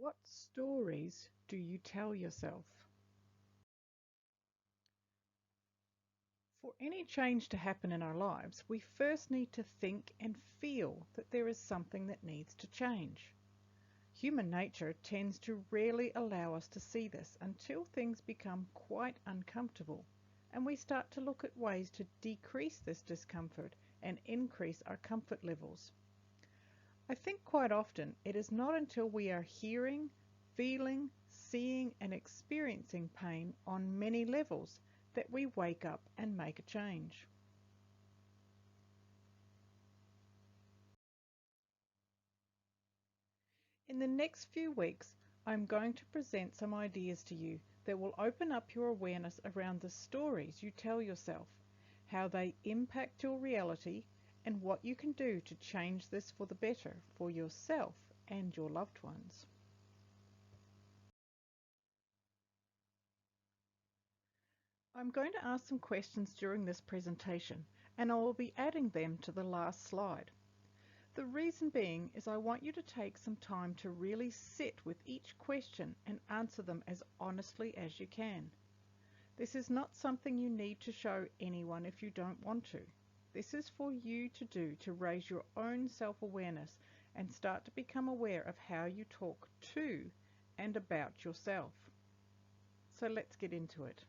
What stories do you tell yourself? For any change to happen in our lives, we first need to think and feel that there is something that needs to change. Human nature tends to rarely allow us to see this until things become quite uncomfortable and we start to look at ways to decrease this discomfort and increase our comfort levels. I think quite often it is not until we are hearing, feeling, seeing, and experiencing pain on many levels that we wake up and make a change. In the next few weeks, I'm going to present some ideas to you that will open up your awareness around the stories you tell yourself, how they impact your reality, and what you can do to change this for the better for yourself and your loved ones. I'm going to ask some questions during this presentation, and I will be adding them to the last slide. The reason being is I want you to take some time to really sit with each question and answer them as honestly as you can. This is not something you need to show anyone if you don't want to. This is for you to do to raise your own self-awareness and start to become aware of how you talk to and about yourself. So let's get into it.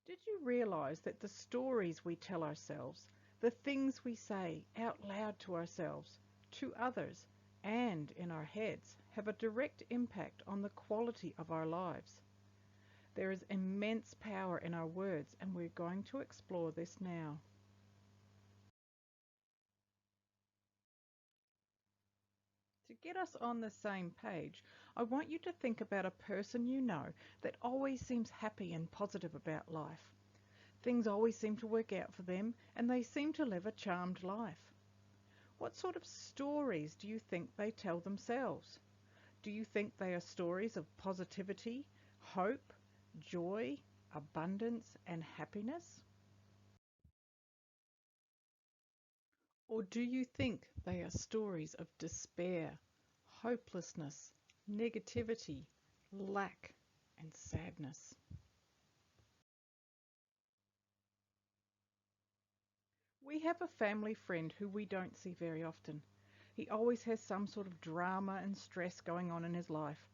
Did you realize that the stories we tell ourselves, the things we say out loud to ourselves, to others, and in our heads have a direct impact on the quality of our lives? There is immense power in our words, and we're going to explore this now. To get us on the same page, I want you to think about a person you know that always seems happy and positive about life. Things always seem to work out for them, and they seem to live a charmed life. What sort of stories do you think they tell themselves? Do you think they are stories of positivity, hope, joy, abundance, and happiness? Or do you think they are stories of despair, hopelessness, negativity, lack, and sadness? We have a family friend who we don't see very often. He always has some sort of drama and stress going on in his life.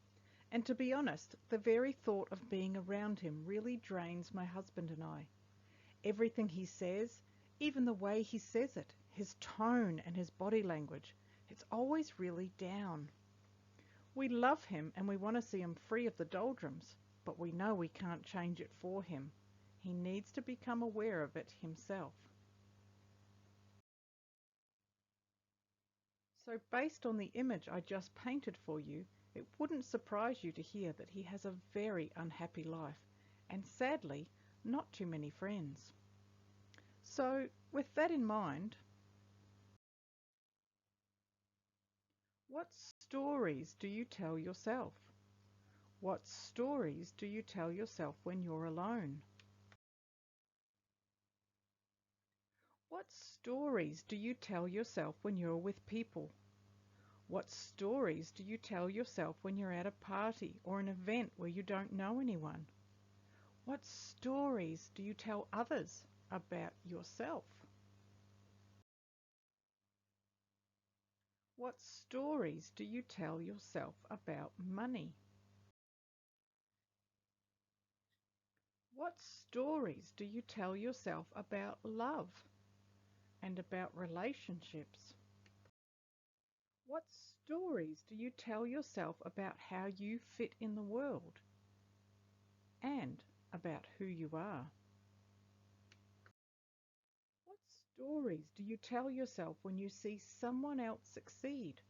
And to be honest, the very thought of being around him really drains my husband and I. Everything he says, even the way he says it, his tone and his body language, it's always really down. We love him and we want to see him free of the doldrums, but we know we can't change it for him. He needs to become aware of it himself. So based on the image I just painted for you, it wouldn't surprise you to hear that he has a very unhappy life and sadly, not too many friends. So with that in mind, what stories do you tell yourself? What stories do you tell yourself when you're alone? What stories do you tell yourself when you're with people? What stories do you tell yourself when you're at a party or an event where you don't know anyone? What stories do you tell others about yourself? What stories do you tell yourself about money? What stories do you tell yourself about love and about relationships? What stories do you tell yourself about how you fit in the world and about who you are? What stories do you tell yourself when you see someone else succeed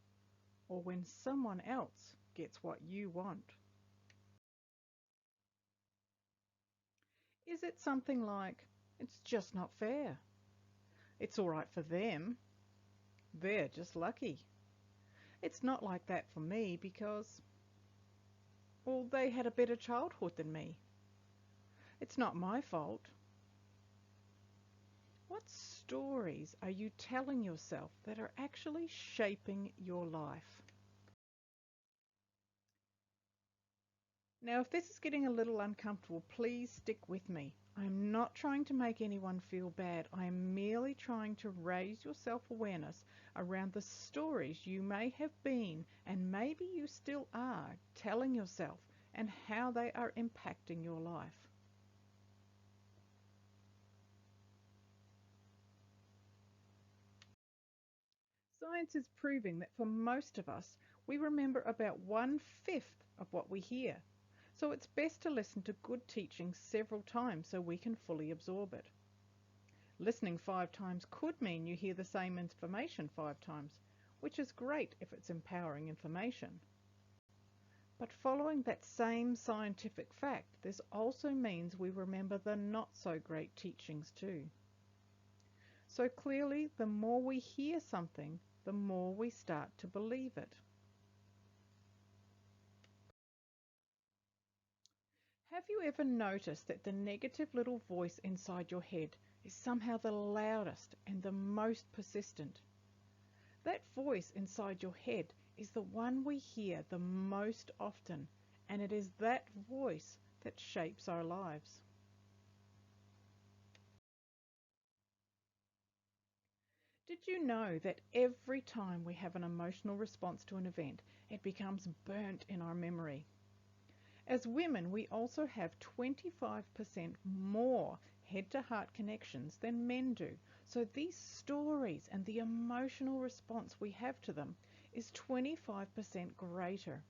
or when someone else gets what you want? Is it something like, it's just not fair? It's all right for them. They're just lucky. It's not like that for me because, well, they had a better childhood than me. It's not my fault. What stories are you telling yourself that are actually shaping your life? Now, if this is getting a little uncomfortable, please stick with me. I'm not trying to make anyone feel bad. I am merely trying to raise your self-awareness around the stories you may have been, and maybe you still are, telling yourself, and how they are impacting your life. Science is proving that for most of us, we remember about 1/5 of what we hear. So it's best to listen to good teaching several times so we can fully absorb it. Listening 5 times could mean you hear the same information 5 times, which is great if it's empowering information. But following that same scientific fact, this also means we remember the not so great teachings too. So clearly, the more we hear something, the more we start to believe it. Have you ever noticed that the negative little voice inside your head is somehow the loudest and the most persistent? That voice inside your head is the one we hear the most often, and it is that voice that shapes our lives. Did you know that every time we have an emotional response to an event, it becomes burnt in our memory? As women, we also have 25% more head-to-heart connections than men do. So these stories and the emotional response we have to them is 25% greater.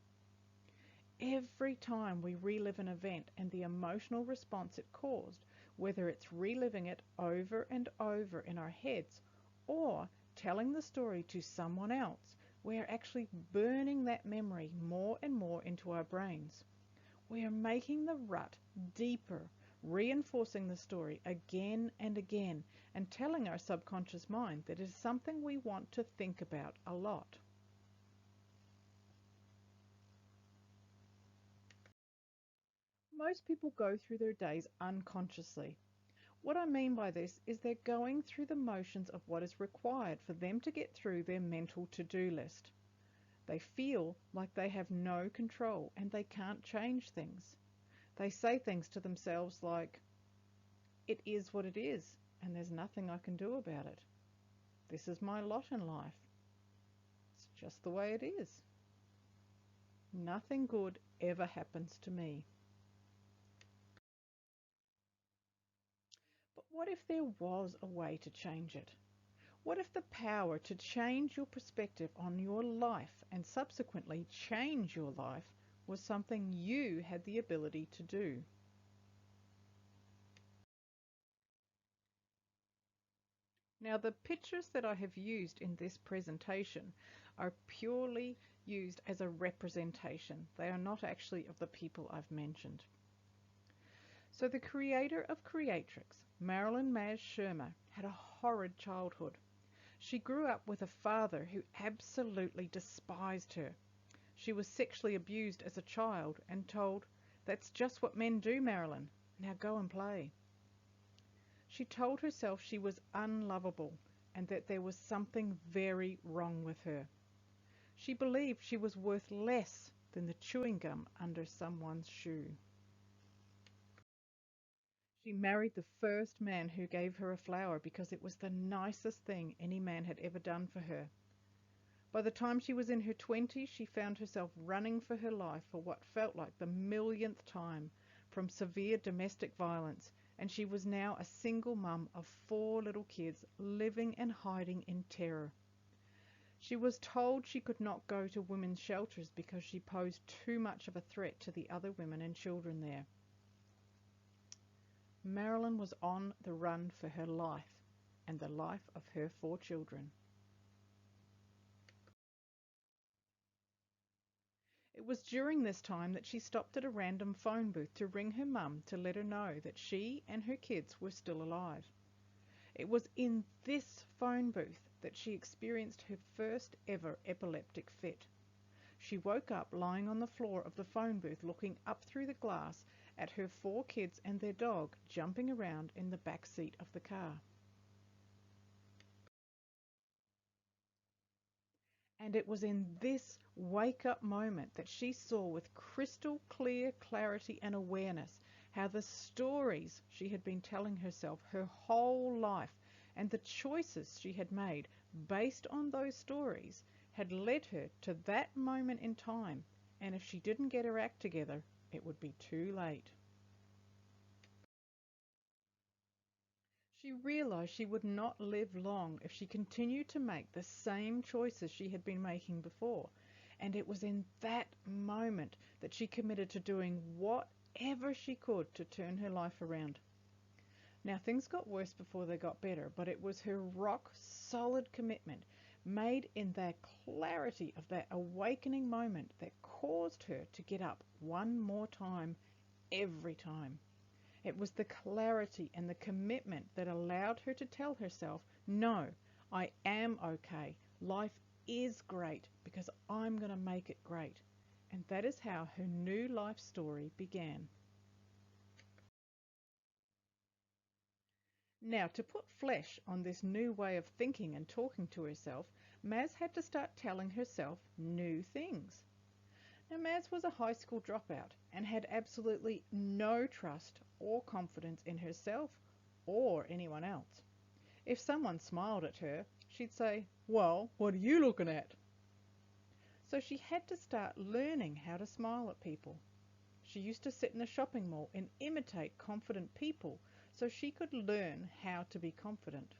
Every time we relive an event and the emotional response it caused, whether it's reliving it over and over in our heads or telling the story to someone else, we are actually burning that memory more and more into our brains. We are making the rut deeper, reinforcing the story again and again, and telling our subconscious mind that it is something we want to think about a lot. Most people go through their days unconsciously. What I mean by this is they're going through the motions of what is required for them to get through their mental to-do list. They feel like they have no control and they can't change things. They say things to themselves like, "It is what it is, and there's nothing I can do about it. This is my lot in life. It's just the way it is. Nothing good ever happens to me." But what if there was a way to change it? What if the power to change your perspective on your life and subsequently change your life was something you had the ability to do? Now, the pictures that I have used in this presentation are purely used as a representation. They are not actually of the people I've mentioned. So the creator of Creatrix, Marilyn Maz Shermer, had a horrid childhood. She grew up with a father who absolutely despised her. She was sexually abused as a child and told, "That's just what men do, Marilyn. Now go and play." She told herself she was unlovable and that there was something very wrong with her. She believed she was worth less than the chewing gum under someone's shoe. She married the first man who gave her a flower because it was the nicest thing any man had ever done for her. By the time she was in her 20s, she found herself running for her life for what felt like the millionth time from severe domestic violence, and she was now a single mum of 4 little kids living and hiding in terror. She was told she could not go to women's shelters because she posed too much of a threat to the other women and children there. Marilyn was on the run for her life and the life of her 4 children. It was during this time that she stopped at a random phone booth to ring her mum to let her know that she and her kids were still alive. It was in this phone booth that she experienced her first ever epileptic fit. She woke up lying on the floor of the phone booth looking up through the glass at her 4 kids and their dog jumping around in the back seat of the car. And it was in this wake up moment that she saw with crystal clear clarity and awareness how the stories she had been telling herself her whole life and the choices she had made based on those stories had led her to that moment in time. And if she didn't get her act together, it would be too late. She realized she would not live long if she continued to make the same choices she had been making before. And it was in that moment that she committed to doing whatever she could to turn her life around. Now, things got worse before they got better, but it was her rock solid commitment made in that clarity of that awakening moment that caused her to get up one more time every time. It was the clarity and the commitment that allowed her to tell herself, no, I am okay. Life is great because I'm going to make it great. And that is how her new life story began. Now, to put flesh on this new way of thinking and talking to herself, Maz had to start telling herself new things. Now, Maz was a high school dropout and had absolutely no trust or confidence in herself or anyone else. If someone smiled at her, she'd say, "Well, what are you looking at?" So she had to start learning how to smile at people. She used to sit in a shopping mall and imitate confident people so she could learn how to be confident.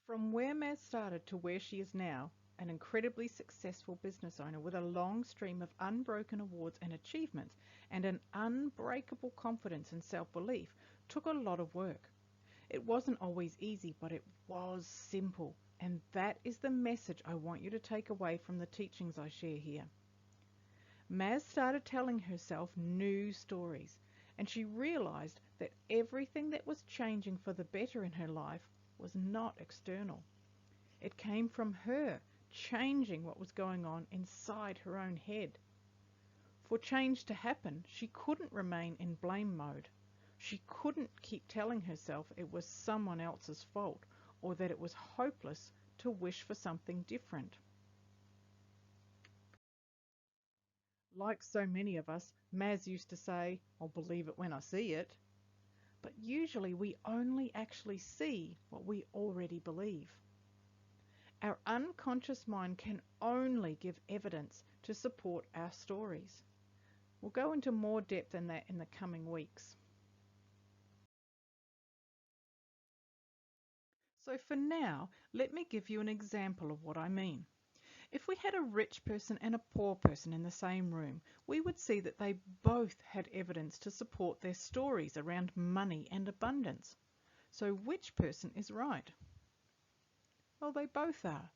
From where Maz started to where she is now, an incredibly successful business owner with a long stream of unbroken awards and achievements and an unbreakable confidence and self-belief, took a lot of work. It wasn't always easy, but it was simple. And that is the message I want you to take away from the teachings I share here. Maz started telling herself new stories, and she realized that everything that was changing for the better in her life was not external. It came from her changing what was going on inside her own head. For change to happen, she couldn't remain in blame mode. She couldn't keep telling herself it was someone else's fault or that it was hopeless to wish for something different. Like so many of us, Maz used to say, "I'll believe it when I see it." But usually we only actually see what we already believe. Our unconscious mind can only give evidence to support our stories. We'll go into more depth in that in the coming weeks. So for now, let me give you an example of what I mean. If we had a rich person and a poor person in the same room, we would see that they both had evidence to support their stories around money and abundance. So which person is right? Well, they both are.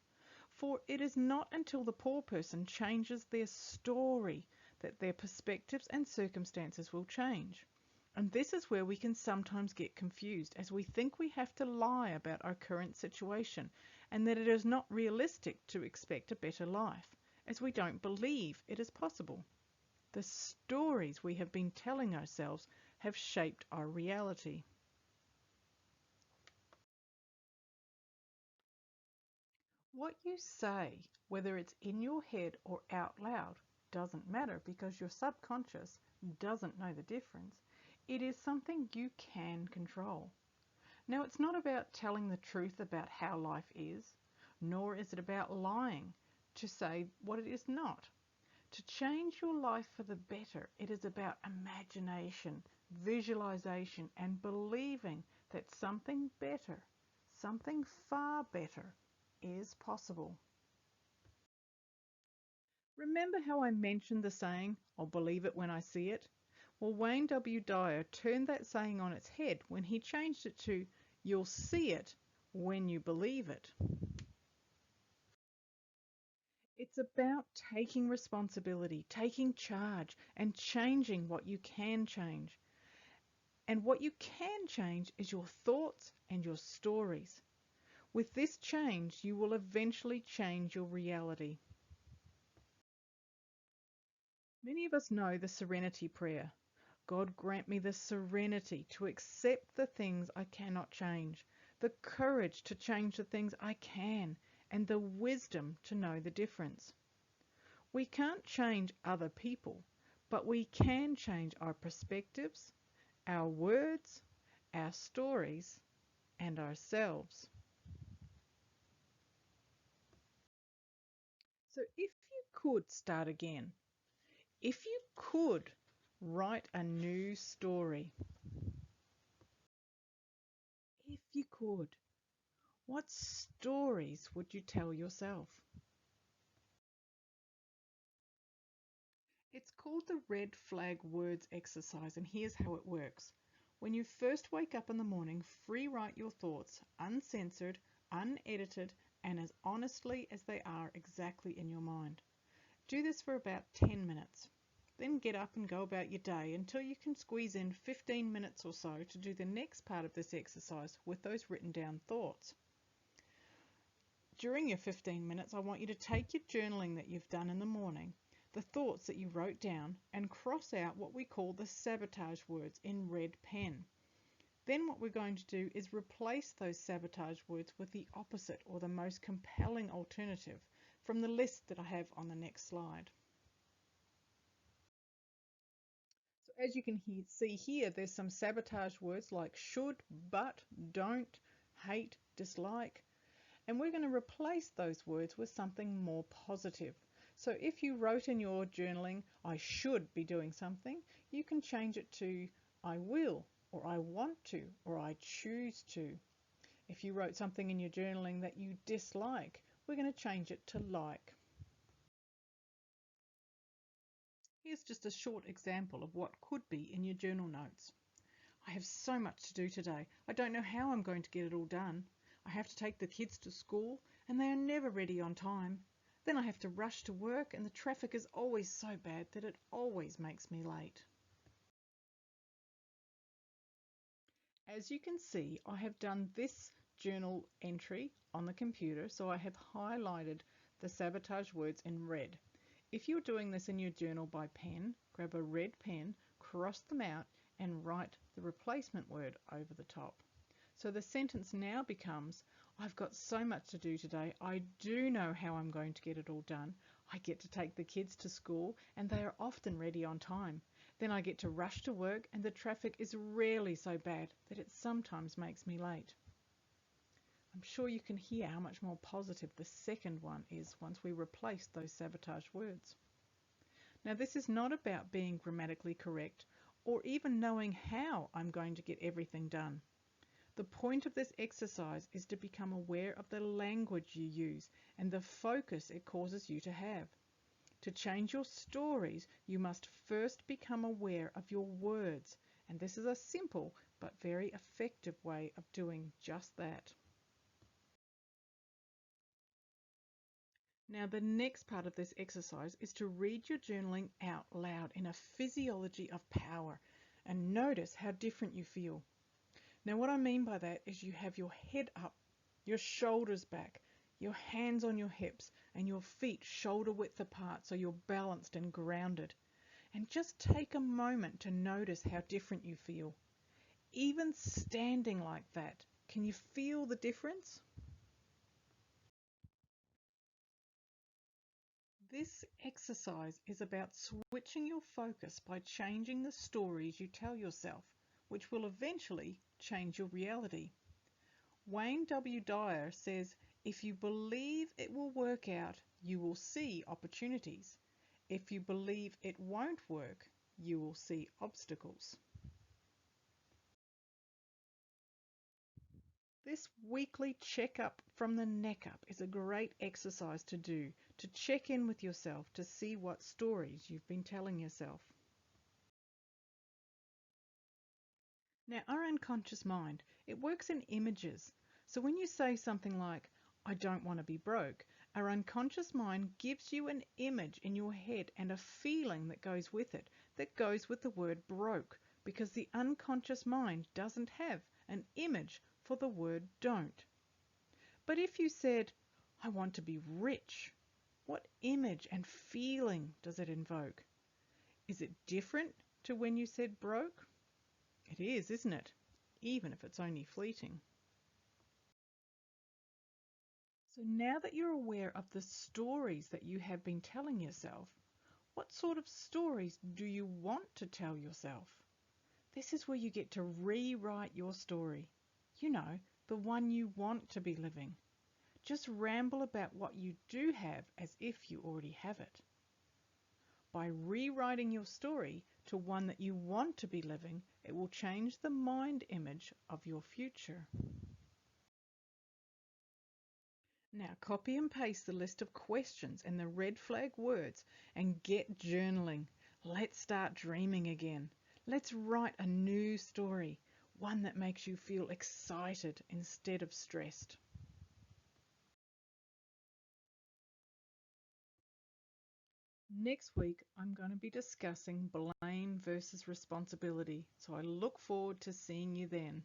For it is not until the poor person changes their story that their perspectives and circumstances will change. And this is where we can sometimes get confused as we think we have to lie about our current situation and that it is not realistic to expect a better life, as we don't believe it is possible. The stories we have been telling ourselves have shaped our reality. What you say, whether it's in your head or out loud, doesn't matter because your subconscious doesn't know the difference. It is something you can control. Now, it's not about telling the truth about how life is, nor is it about lying to say what it is not. To change your life for the better, it is about imagination, visualization, and believing that something better, something far better, is possible. Remember how I mentioned the saying, "I'll believe it when I see it"? Well, Wayne W. Dyer turned that saying on its head when he changed it to, "You'll see it when you believe it." It's about taking responsibility, taking charge, and changing what you can change. And what you can change is your thoughts and your stories. With this change, you will eventually change your reality. Many of us know the serenity prayer. God grant me the serenity to accept the things I cannot change, the courage to change the things I can, and the wisdom to know the difference. We can't change other people, but we can change our perspectives, our words, our stories, and ourselves. So if you could start again, if you could write a new story, if you could, what stories would you tell yourself? It's called the red flag words exercise, and here's how it works. When you first wake up in the morning, free write your thoughts, uncensored, unedited, and as honestly as they are exactly in your mind. Do this for about 10 minutes. Then get up and go about your day until you can squeeze in 15 minutes or so to do the next part of this exercise with those written down thoughts. During your 15 minutes, I want you to take your journaling that you've done in the morning, the thoughts that you wrote down, and cross out what we call the sabotage words in red pen. Then what we're going to do is replace those sabotage words with the opposite or the most compelling alternative from the list that I have on the next slide. So as you can see here, there's some sabotage words like should, but, don't, hate, dislike, and we're going to replace those words with something more positive. So if you wrote in your journaling, I should be doing something, you can change it to I will, or I want to, or I choose to. If you wrote something in your journaling that you dislike, we're going to change it to like. Here's just a short example of what could be in your journal notes. I have so much to do today. I don't know how I'm going to get it all done. I have to take the kids to school and they are never ready on time. Then I have to rush to work and the traffic is always so bad that it always makes me late. As you can see, I have done this journal entry on the computer, so I have highlighted the sabotage words in red. If you're doing this in your journal by pen, grab a red pen, cross them out, and write the replacement word over the top. So the sentence now becomes, I've got so much to do today, I do know how I'm going to get it all done. I get to take the kids to school and they are often ready on time. Then I get to rush to work and the traffic is rarely so bad that it sometimes makes me late. I'm sure you can hear how much more positive the second one is once we replace those sabotage words. Now this is not about being grammatically correct or even knowing how I'm going to get everything done. The point of this exercise is to become aware of the language you use and the focus it causes you to have. To change your stories, you must first become aware of your words, and this is a simple but very effective way of doing just that. Now, the next part of this exercise is to read your journaling out loud in a physiology of power and notice how different you feel. Now, what I mean by that is you have your head up, your shoulders back, your hands on your hips, and your feet shoulder width apart so you're balanced and grounded. And just take a moment to notice how different you feel. Even standing like that, can you feel the difference? This exercise is about switching your focus by changing the stories you tell yourself, which will eventually change your reality. Wayne W. Dyer says, if you believe it will work out, you will see opportunities. If you believe it won't work, you will see obstacles. This weekly checkup from the neck up is a great exercise to do to check in with yourself to see what stories you've been telling yourself. Now, our unconscious mind, it works in images. So when you say something like, I don't want to be broke, our unconscious mind gives you an image in your head and a feeling that goes with it, that goes with the word broke, because the unconscious mind doesn't have an image for the word don't. But if you said, I want to be rich, what image and feeling does it invoke? Is it different to when you said broke? It is, isn't it? Even if it's only fleeting. So now that you're aware of the stories that you have been telling yourself, what sort of stories do you want to tell yourself? This is where you get to rewrite your story. You know, the one you want to be living. Just ramble about what you do have as if you already have it. By rewriting your story to one that you want to be living, it will change the mind image of your future. Now copy and paste the list of questions and the red flag words and get journaling. Let's start dreaming again. Let's write a new story, one that makes you feel excited instead of stressed. Next week, I'm going to be discussing blame versus responsibility, so I look forward to seeing you then.